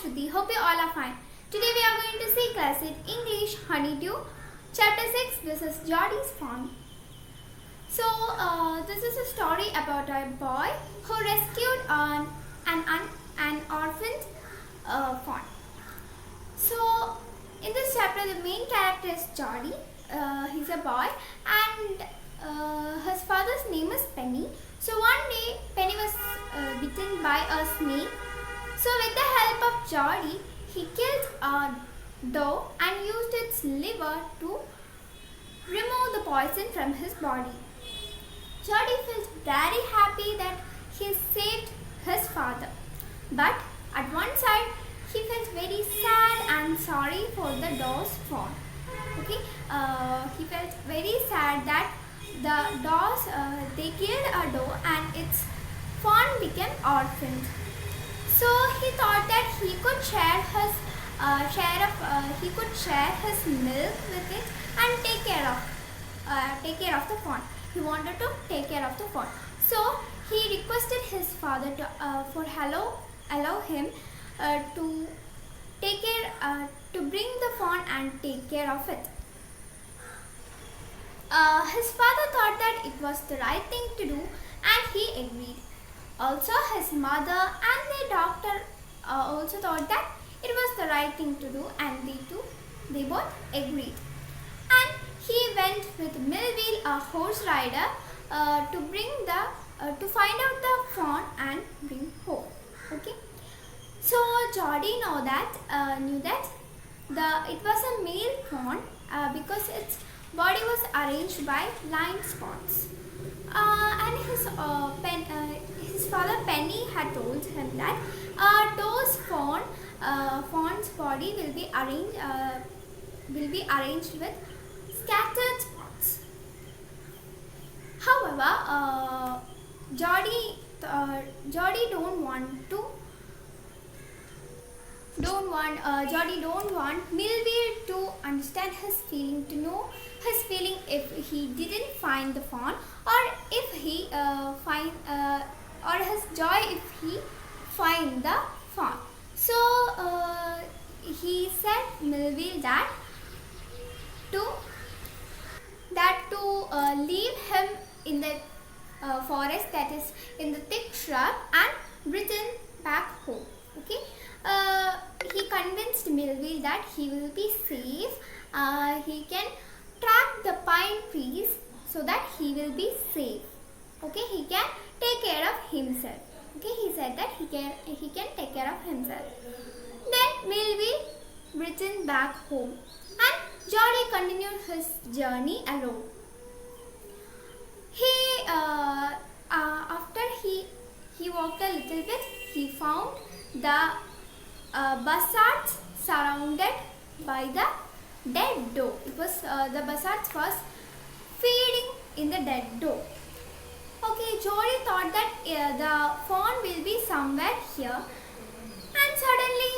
Shruti. Hope you all are fine. Today we are going to see class 8 English Honeydew Chapter 6. This is Geordie's Fawn. So this is a story about a boy who rescued an orphaned fawn. So in this chapter the main character is Geordie. He's a boy and his father's name is Penny. So one day Penny was bitten by a snake. So with the help of Geordie, he killed a doe and used its liver to remove the poison from his body. Geordie felt very happy that he saved his father. But at one side, he felt very sad and sorry for the doe's fawn. Okay, he felt very sad that the does they killed a doe and its fawn became orphaned. So he thought that he could share his milk with it and take care of the fawn. He wanted to take care of the fawn. So he requested his father to allow him to bring the fawn and take care of it. His father thought that it was the right thing to do and he agreed. Also his mother and the doctor also thought that it was the right thing to do and they both agreed. And he went with Millville, a horse rider, to find out the fawn and bring home. Okay. So Geordie knew that it was a male fawn because its body was arranged by line spots. And his father Penny had told him that doe's fawn's body will be arranged with scattered spots. However, Geordie don't want Millville to understand his feeling, to know his feeling if he didn't find the fawn, or if he or his joy if he find the fawn. So he said Millville that to leave him in the forest, that is in the thick shrub, and return back home. Okay. He convinced Millville that he will be safe. He can track the pine trees so that he will be safe. Okay, he can take care of himself. Okay, he said that he can take care of himself. Then Millville returned back home and Geordie continued his journey alone. After he walked a little bit, he found the buzzards surrounded by the dead doe. It was the buzzards was feeding in the dead doe. Okay, Geordie thought that the fawn will be somewhere here, and suddenly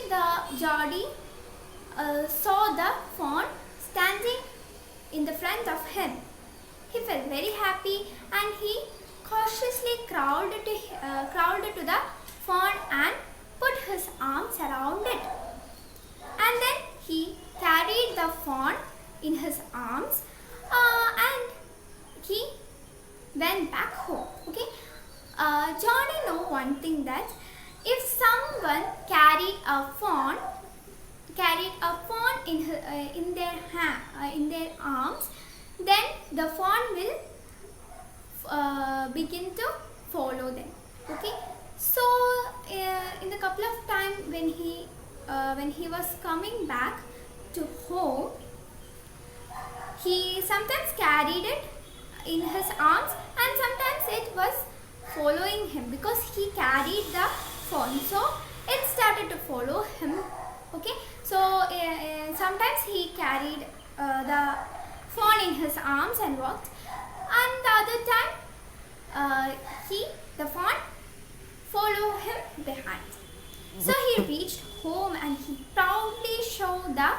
Geordie saw the fawn standing in the front of him. He felt very happy and he cautiously crawled to the fawn and put his arms around it. And then he carried the fawn in his arms and he went back home. Okay. Geordie knew one thing, that if someone carried a fawn in their arms, then the fawn will begin to follow them. Okay. So in the couple of times when he was coming back to home, he sometimes carried it in his arms and sometimes it was following him because he carried the fawn, so it started to follow him. Okay, so sometimes he carried the fawn in his arms and walked, and the other time the fawn followed him behind. So he reached home and he proudly showed the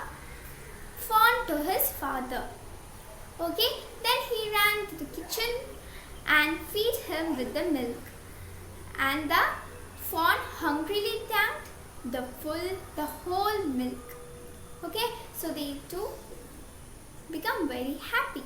fawn to his father. Okay, then he ran to the kitchen and feed him with the milk, and the fawn hungrily thanked the whole milk. Okay, so they two become very happy.